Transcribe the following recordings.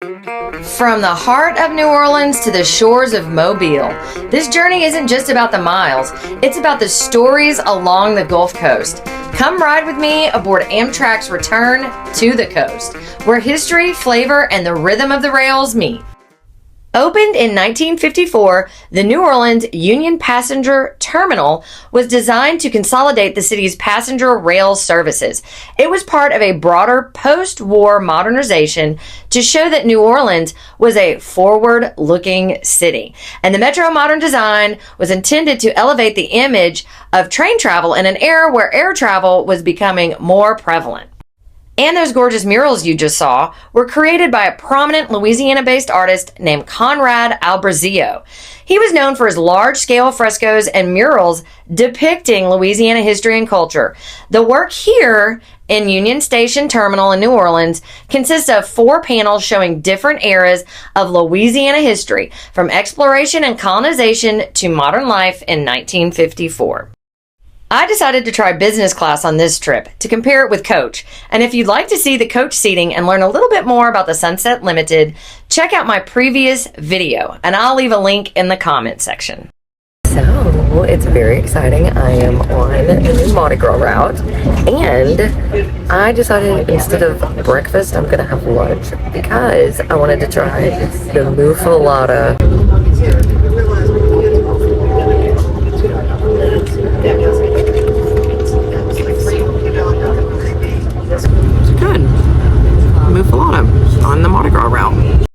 From the heart of New Orleans to the shores of Mobile, this journey isn't just about the miles, it's about the stories along the Gulf Coast. Come ride with me aboard Amtrak's Return to the Coast, where history, flavor, and the rhythm of the rails meet. Opened in 1954, the New Orleans Union Passenger Terminal was designed to consolidate the city's passenger rail services. It was part of a broader post-war modernization to show that New Orleans was a forward-looking city. And the Metro modern design was intended to elevate the image of train travel in an era where air travel was becoming more prevalent. And those gorgeous murals you just saw were created by a prominent Louisiana-based artist named Conrad Albrizio. He was known for his large-scale frescoes and murals depicting Louisiana history and culture. The work here in Union Station Terminal in New Orleans consists of 4 panels showing different eras of Louisiana history, from exploration and colonization to modern life in 1954. I decided to try business class on this trip to compare it with coach. And if you'd like to see the coach seating and learn a little bit more about the Sunset Limited, check out my previous video, and I'll leave a link in the comment section. So, it's very exciting. I am on the new Mardi Gras route, and I decided instead of breakfast, I'm going to have lunch because I wanted to try the muffalata. On the Mardi Gras route.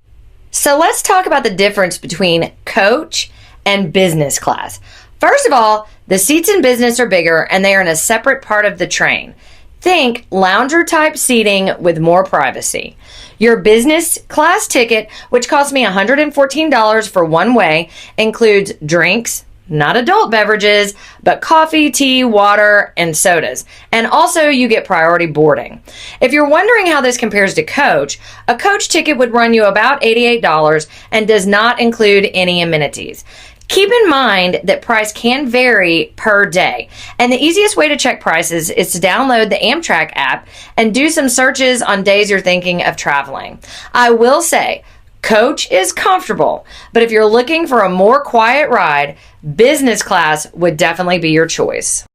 So let's talk about the difference between coach and business class. First of all, the seats in business are bigger and they are in a separate part of the train. Think lounger type seating with more privacy. Your business class ticket, which cost me $114 for one way, includes drinks, not adult beverages, but coffee, tea, water, and sodas. And also you get priority boarding. If you're wondering how this compares to coach, a coach ticket would run you about $88 and does not include any amenities. Keep in mind that price can vary per day. And the easiest way to check prices is to download the Amtrak app and do some searches on days you're thinking of traveling. I will say, coach is comfortable, but if you're looking for a more quiet ride, business class would definitely be your choice.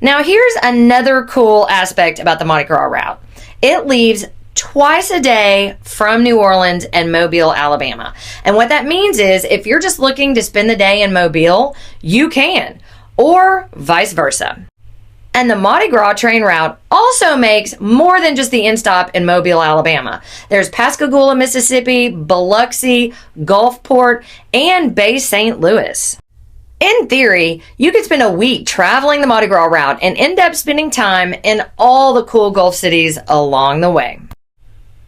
Now here's another cool aspect about the Mardi Gras route. It leaves twice a day from New Orleans and Mobile, Alabama. And what that means is if you're just looking to spend the day in Mobile, you can, or vice versa. And the Mardi Gras train route also makes more than just the end stop in Mobile, Alabama. There's Pascagoula, Mississippi, Biloxi, Gulfport, and Bay St. Louis. In theory, you could spend a week traveling the Mardi Gras route and end up spending time in all the cool Gulf cities along the way.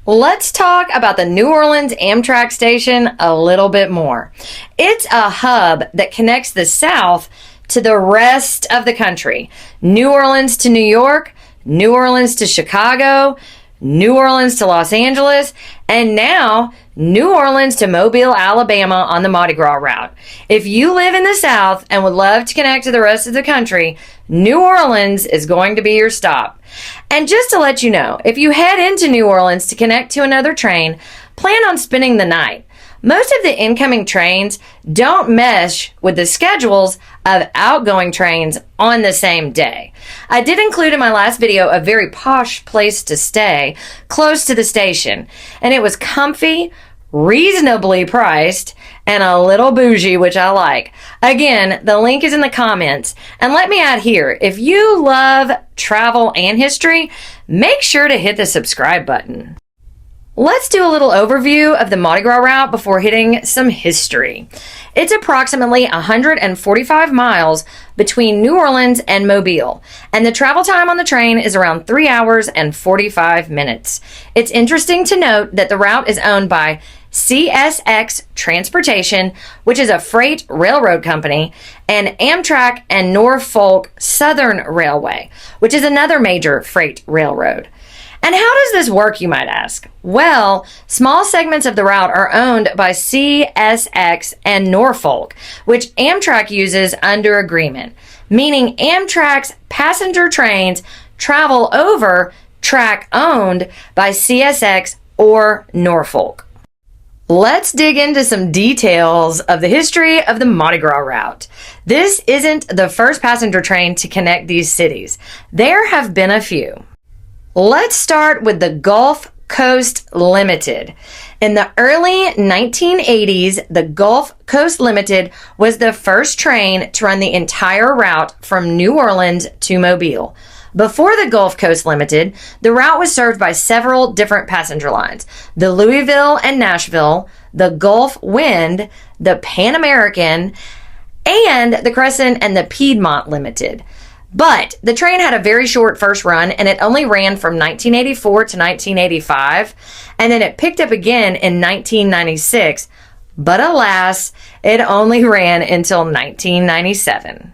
Let's talk about the New Orleans Amtrak station a little bit more. It's a hub that connects the South to the rest of the country. New Orleans to New York, New Orleans to Chicago, New Orleans to Los Angeles, and now New Orleans to Mobile, Alabama on the Mardi Gras route. If you live in the South and would love to connect to the rest of the country, New Orleans is going to be your stop. And just to let you know, if you head into New Orleans to connect to another train, plan on spending the night. Most of the incoming trains don't mesh with the schedules of outgoing trains on the same day. I did include in my last video a very posh place to stay close to the station, and it was comfy, reasonably priced, and a little bougie, which I like. Again, the link is in the comments. And let me add here, if you love travel and history, make sure to hit the subscribe button. Let's do a little overview of the Mardi Gras route before hitting some history. It's approximately 145 miles between New Orleans and Mobile, and the travel time on the train is around 3 hours and 45 minutes. It's interesting to note that the route is owned by CSX Transportation, which is a freight railroad company, and Amtrak and Norfolk Southern Railway, which is another major freight railroad. And how does this work, you might ask? Well, small segments of the route are owned by CSX and Norfolk, which Amtrak uses under agreement, meaning Amtrak's passenger trains travel over track owned by CSX or Norfolk. Let's dig into some details of the history of the Mardi Gras route. This isn't the first passenger train to connect these cities. There have been a few. Let's start with the Gulf Coast Limited. In the early 1980s, the Gulf Coast Limited was the first train to run the entire route from New Orleans to Mobile. Before the Gulf Coast Limited, the route was served by several different passenger lines: the Louisville and Nashville, the Gulf Wind, the Pan American, and the Crescent and the Piedmont Limited. But the train had a very short first run, and it only ran from 1984 to 1985, and then it picked up again in 1996. But alas, it only ran until 1997.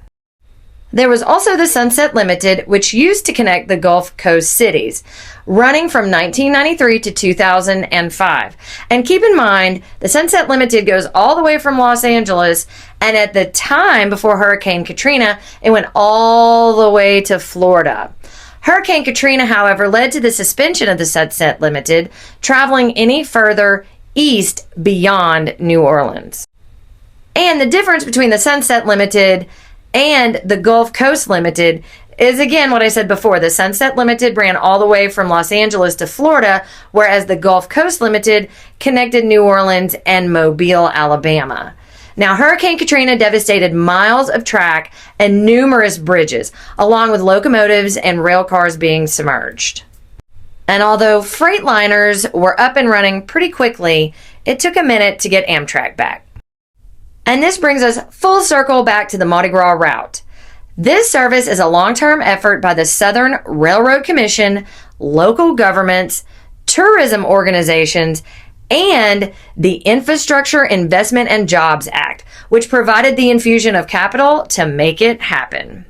There was also the Sunset Limited, which used to connect the Gulf Coast cities, running from 1993 to 2005. And keep in mind, the Sunset Limited goes all the way from Los Angeles, and at the time before Hurricane Katrina, it went all the way to Florida. Hurricane Katrina, however, led to the suspension of the Sunset Limited, traveling any further east beyond New Orleans. And the difference between the Sunset Limited and the Gulf Coast Limited is, again, what I said before. The Sunset Limited ran all the way from Los Angeles to Florida, whereas the Gulf Coast Limited connected New Orleans and Mobile, Alabama. Now, Hurricane Katrina devastated miles of track and numerous bridges, along with locomotives and rail cars being submerged. And although freight liners were up and running pretty quickly, it took a minute to get Amtrak back. And this brings us full circle back to the Mardi Gras route. This service is a long-term effort by the Southern Railroad Commission, local governments, tourism organizations, and the Infrastructure Investment and Jobs Act, which provided the infusion of capital to make it happen.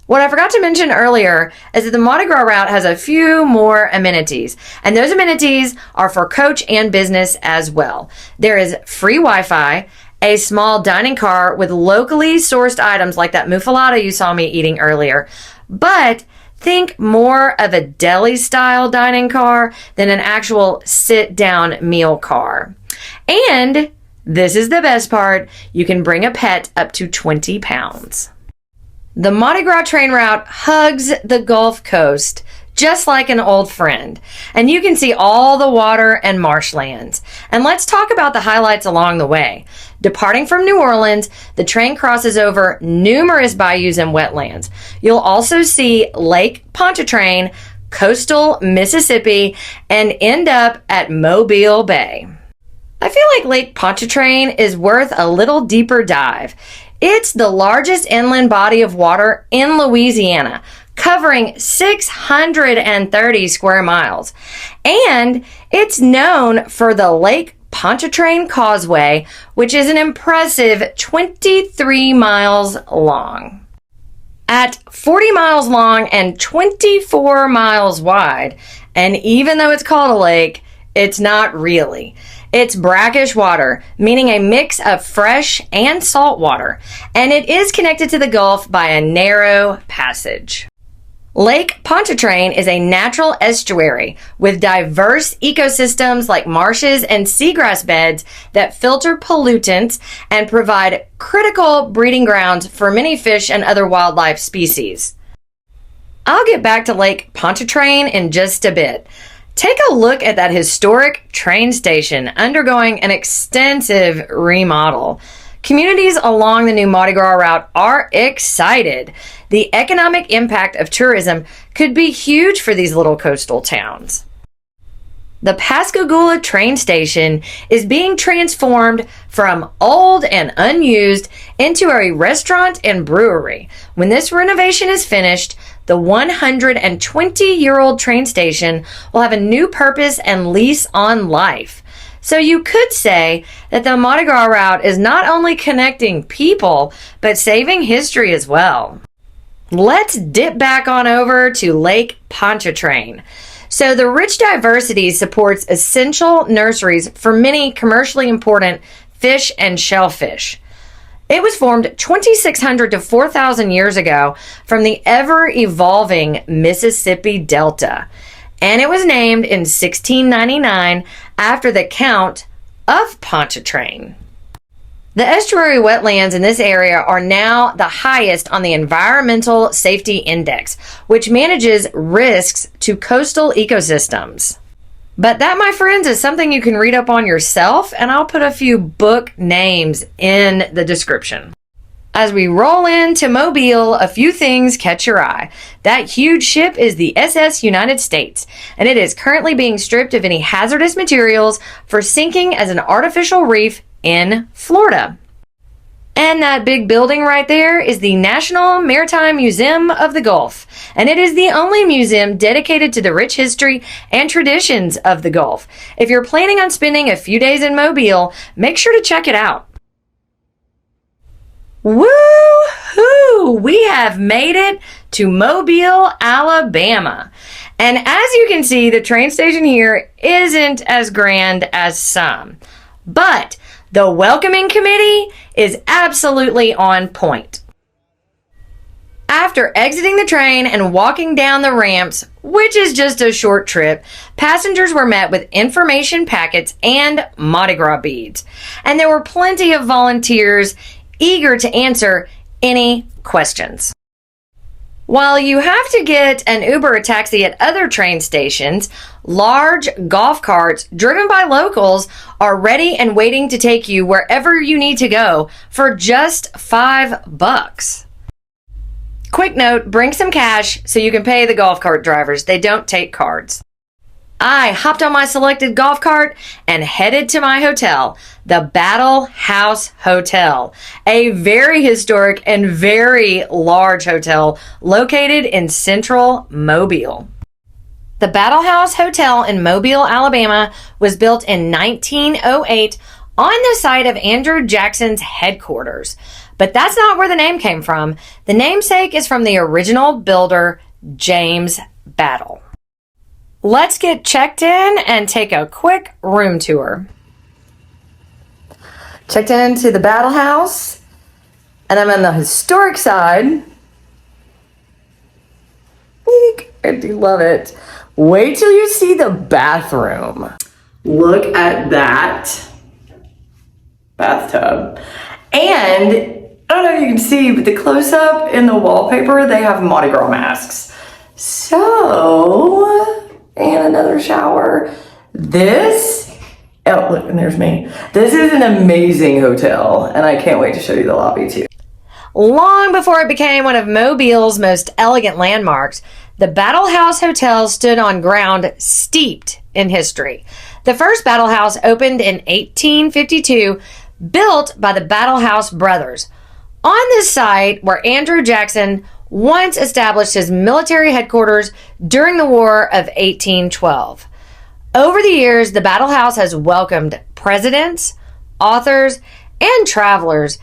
What I forgot to mention earlier is that the Mardi Gras route has a few more amenities, and those amenities are for coach and business as well. There is free Wi-Fi, a small dining car with locally sourced items like that muffaletta you saw me eating earlier. But think more of a deli-style dining car than an actual sit-down meal car. And this is the best part, you can bring a pet up to 20 pounds. The Mardi Gras train route hugs the Gulf Coast just like an old friend, and you can see all the water and marshlands. And let's talk about the highlights along the way. Departing from New Orleans, the train crosses over numerous bayous and wetlands. You'll also see Lake Pontchartrain, coastal Mississippi, and end up at Mobile Bay. I feel like Lake Pontchartrain is worth a little deeper dive. It's the largest inland body of water in Louisiana, covering 630 square miles. And it's known for the Lake Pontchartrain Causeway, which is an impressive 23 miles long. At 40 miles long and 24 miles wide, and even though it's called a lake, it's not really. It's brackish water, meaning a mix of fresh and salt water, and it is connected to the Gulf by a narrow passage. Lake Pontchartrain is a natural estuary with diverse ecosystems like marshes and seagrass beds that filter pollutants and provide critical breeding grounds for many fish and other wildlife species. I'll get back to Lake Pontchartrain in just a bit. Take a look at that historic train station undergoing an extensive remodel. Communities along the new Mardi Gras route are excited. The economic impact of tourism could be huge for these little coastal towns. The Pascagoula train station is being transformed from old and unused into a restaurant and brewery. When this renovation is finished, the 120-year-old train station will have a new purpose and lease on life. So you could say that the Mardi Gras route is not only connecting people, but saving history as well. Let's dip back on over to Lake Pontchartrain. So the rich diversity supports essential nurseries for many commercially important fish and shellfish. It was formed 2,600 to 4,000 years ago from the ever-evolving Mississippi Delta. And it was named in 1699 after the Count of Pontchartrain. The estuary wetlands in this area are now the highest on the Environmental Safety Index, which manages risks to coastal ecosystems. But that, my friends, is something you can read up on yourself, and I'll put a few book names in the description. As we roll into Mobile, a few things catch your eye. That huge ship is the SS United States, and it is currently being stripped of any hazardous materials for sinking as an artificial reef in Florida. And that big building right there is the National Maritime Museum of the Gulf, and it is the only museum dedicated to the rich history and traditions of the Gulf. If you're planning on spending a few days in Mobile, make sure to check it out. Woo-hoo! We have made it to Mobile, Alabama. And as you can see, the train station here isn't as grand as some. But the welcoming committee is absolutely on point. After exiting the train and walking down the ramps, which is just a short trip, passengers were met with information packets and Mardi Gras beads. And there were plenty of volunteers eager to answer any questions. While you have to get an Uber or taxi at other train stations, large golf carts driven by locals are ready and waiting to take you wherever you need to go for just $5. Quick note, bring some cash so you can pay the golf cart drivers. They don't take cards. I hopped on my selected golf cart and headed to my hotel, the Battle House Hotel, a very historic and very large hotel located in central Mobile. The Battle House Hotel in Mobile, Alabama was built in 1908 on the site of Andrew Jackson's headquarters. But that's not where the name came from. The namesake is from the original builder, James Battle. Let's get checked in and take a quick room tour. Checked into the Battle House, and I'm on the historic side. Eek, I do love it. Wait till you see the bathroom. Look at that bathtub. And I don't know if you can see, but the close-up in the wallpaper, they have Mardi Gras masks. So, and another shower. This, oh look, and there's me. This is an amazing hotel, and I can't wait to show you the lobby too. Long before it became one of Mobile's most elegant landmarks, the Battle House Hotel stood on ground steeped in history. The first Battle House opened in 1852, built by the Battle House brothers. On this site where Andrew Jackson once established his military headquarters during the War of 1812. Over the years, the Battle House has welcomed presidents, authors, and travelers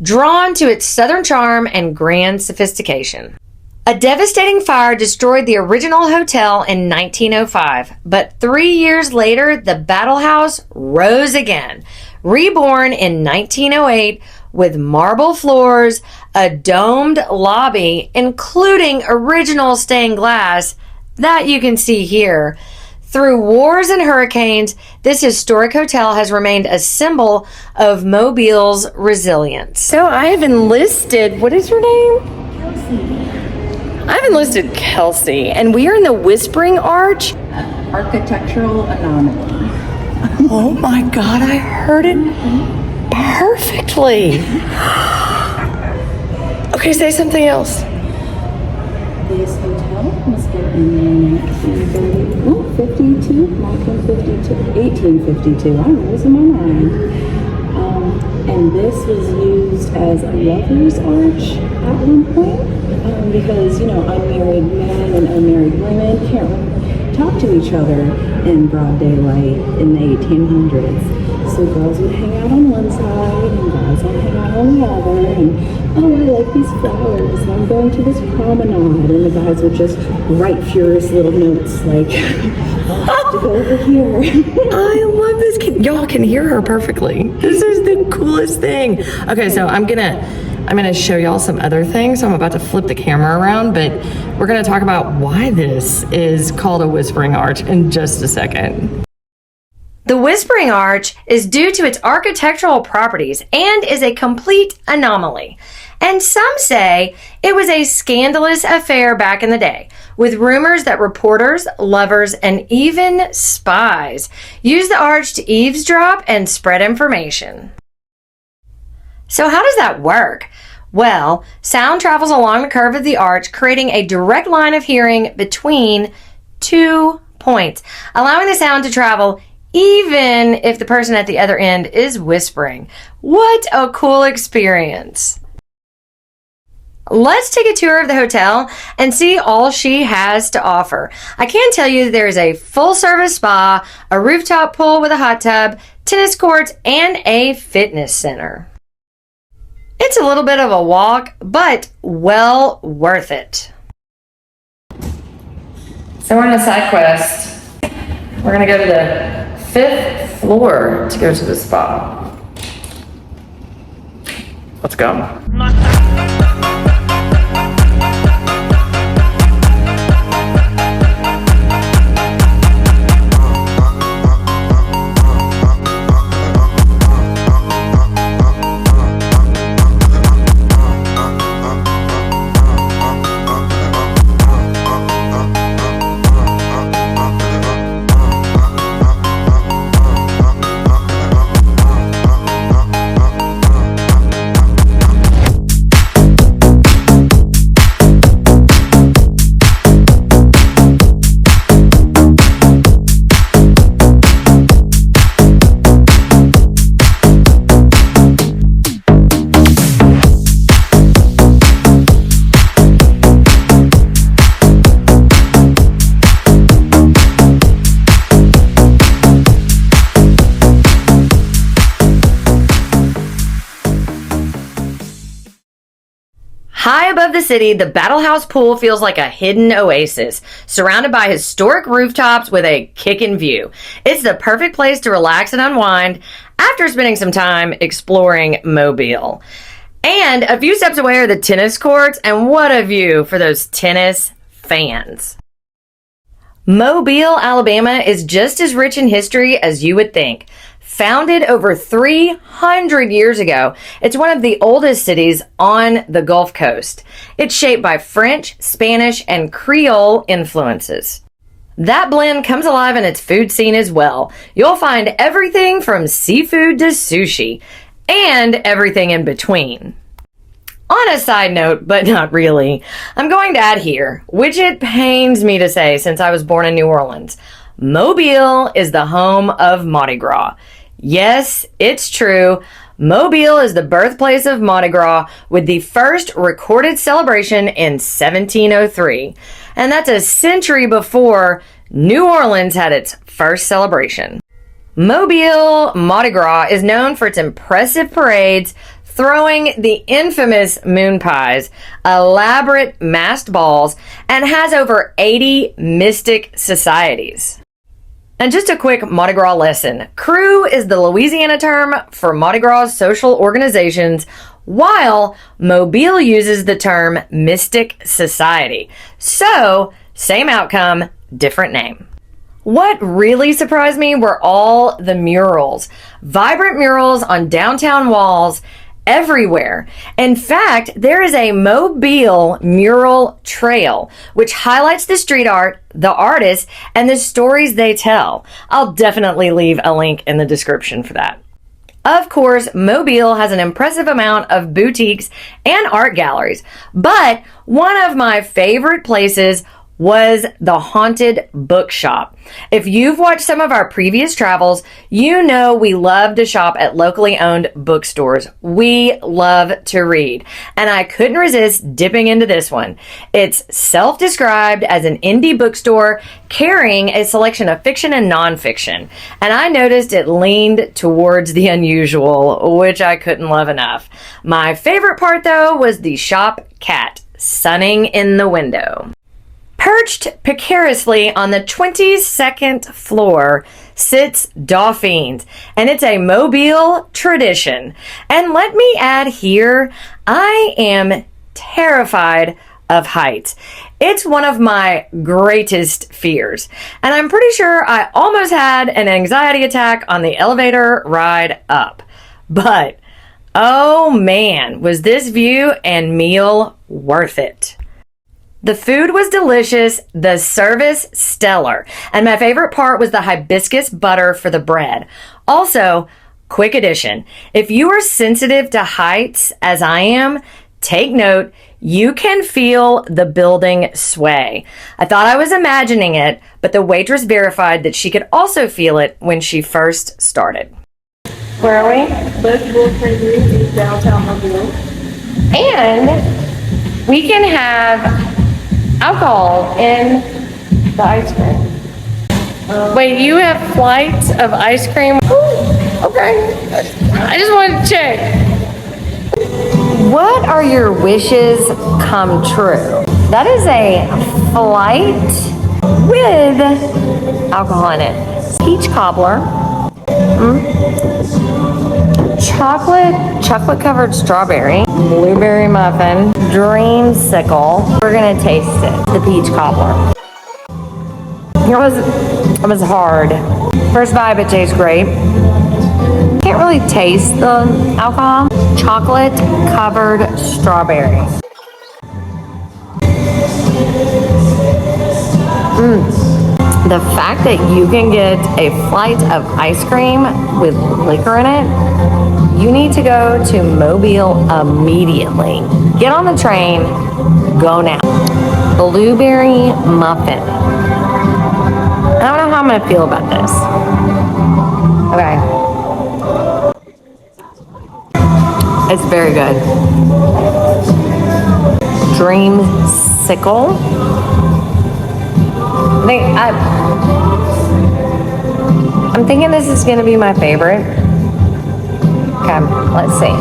drawn to its southern charm and grand sophistication. A devastating fire destroyed the original hotel in 1905, but 3 years later, the Battle House rose again, reborn in 1908 with marble floors, a domed lobby, including original stained glass that you can see here. Through wars and hurricanes, this historic hotel has remained a symbol of Mobile's resilience. So I have enlisted, what is your name? Kelsey. I've enlisted Kelsey, and we are in the Whispering Arch. Architectural anomaly. Oh my God, I heard it perfectly. Okay, say something else. This hotel was built in 1952, 1852. I'm losing my mind. And this was used as a lover's arch at one point because, unmarried men and unmarried women can't talk to each other in broad daylight in the 1800s. So girls would hang out on one side and guys would hang out on the other, and I like these flowers and I'm going to this promenade, and the guys would just write furious little notes like, I'll have to go over here. I love this. Y'all can hear her perfectly. This is the coolest thing. Okay, so I'm gonna show y'all some other things. So I'm about to flip the camera around, but we're gonna talk about why this is called a Whispering Arch in just a second. The Whispering Arch is due to its architectural properties and is a complete anomaly. And some say it was a scandalous affair back in the day, with rumors that reporters, lovers, and even spies used the arch to eavesdrop and spread information. So how does that work? Well, sound travels along the curve of the arch, creating a direct line of hearing between 2 points, allowing the sound to travel even if the person at the other end is whispering. What a cool experience. Let's take a tour of the hotel and see all she has to offer. I can tell you that there is a full-service spa, a rooftop pool with a hot tub, tennis courts, and a fitness center. It's a little bit of a walk, but well worth it. So we're on a side quest. We're going to go to the 5th floor to go to the spa. Let's go. High above the city, the Battle House pool feels like a hidden oasis, surrounded by historic rooftops with a kickin' view. It's the perfect place to relax and unwind after spending some time exploring Mobile. And a few steps away are the tennis courts, and what a view for those tennis fans. Mobile, Alabama is just as rich in history as you would think. Founded over 300 years ago, it's one of the oldest cities on the Gulf Coast. It's shaped by French, Spanish, and Creole influences. That blend comes alive in its food scene as well. You'll find everything from seafood to sushi, and everything in between. On a side note, but not really, I'm going to add here, which it pains me to say since I was born in New Orleans, Mobile is the home of Mardi Gras. Yes, it's true. Mobile is the birthplace of Mardi Gras, with the first recorded celebration in 1703. And that's a century before New Orleans had its first celebration. Mobile Mardi Gras is known for its impressive parades, throwing the infamous moon pies, elaborate masked balls, and has over 80 mystic societies. And just a quick Mardi Gras lesson. Crew is the Louisiana term for Mardi Gras social organizations, while Mobile uses the term mystic society. So, same outcome, different name. What really surprised me were all the murals. Vibrant murals on downtown walls everywhere. In fact, there is a Mobile mural trail, which highlights the street art, the artists, and the stories they tell. I'll definitely leave a link in the description for that. Of course, Mobile has an impressive amount of boutiques and art galleries, but one of my favorite places was the Haunted Bookshop. If you've watched some of our previous travels, you know we love to shop at locally owned bookstores. We love to read, and I couldn't resist dipping into this one. It's self-described as an indie bookstore carrying a selection of fiction and nonfiction, and I noticed it leaned towards the unusual, which I couldn't love enough. My favorite part, though, was the shop cat sunning in the window. Perched precariously on the 22nd floor sits Dauphines, and it's a Mobile tradition. And let me add here, I am terrified of heights. It's one of my greatest fears. And I'm pretty sure I almost had an anxiety attack on the elevator ride up. But, oh man, was this view and meal worth it. The food was delicious, the service stellar, and my favorite part was the hibiscus butter for the bread. Also, quick addition, if you are sensitive to heights, as I am, take note, you can feel the building sway. I thought I was imagining it, but the waitress verified that she could also feel it when she first started. Where are we? Let's go crazy downtown Mobile. And we can have alcohol in the ice cream. Wait, you have flights of ice cream? Ooh, okay. I just wanted to check. What are your wishes come true? That is a flight with alcohol in it. Peach cobbler. Chocolate covered strawberry, blueberry muffin, dreamsicle. We're gonna taste it. The peach cobbler. It was hard. First vibe, it tastes great. Can't really taste the alcohol. Chocolate covered strawberry. The fact that you can get a flight of ice cream with liquor in it, you need to go to Mobile immediately. Get on the train, go now. Blueberry muffin. I don't know how I'm gonna feel about this. Okay. It's very good. Dreamsicle. I'm thinking this is going to be my favorite. Okay, let's see.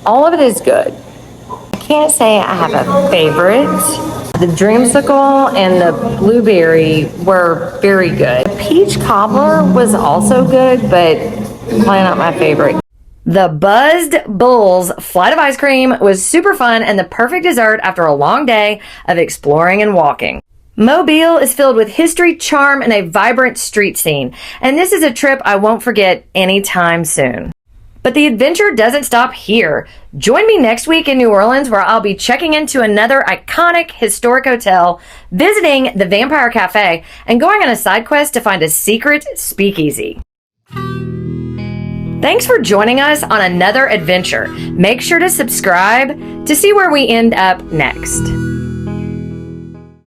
All of it is good. I can't say I have a favorite. The dreamsicle and the blueberry were very good. Peach cobbler was also good, but probably not my favorite. The Buzzed Bull's flight of ice cream was super fun and the perfect dessert after a long day of exploring and walking. Mobile is filled with history, charm, and a vibrant street scene, and this is a trip I won't forget anytime soon. But the adventure doesn't stop here. Join me next week in New Orleans where I'll be checking into another iconic historic hotel, visiting the Vampire Cafe, and going on a side quest to find a secret speakeasy. Thanks for joining us on another adventure. Make sure to subscribe to see where we end up next.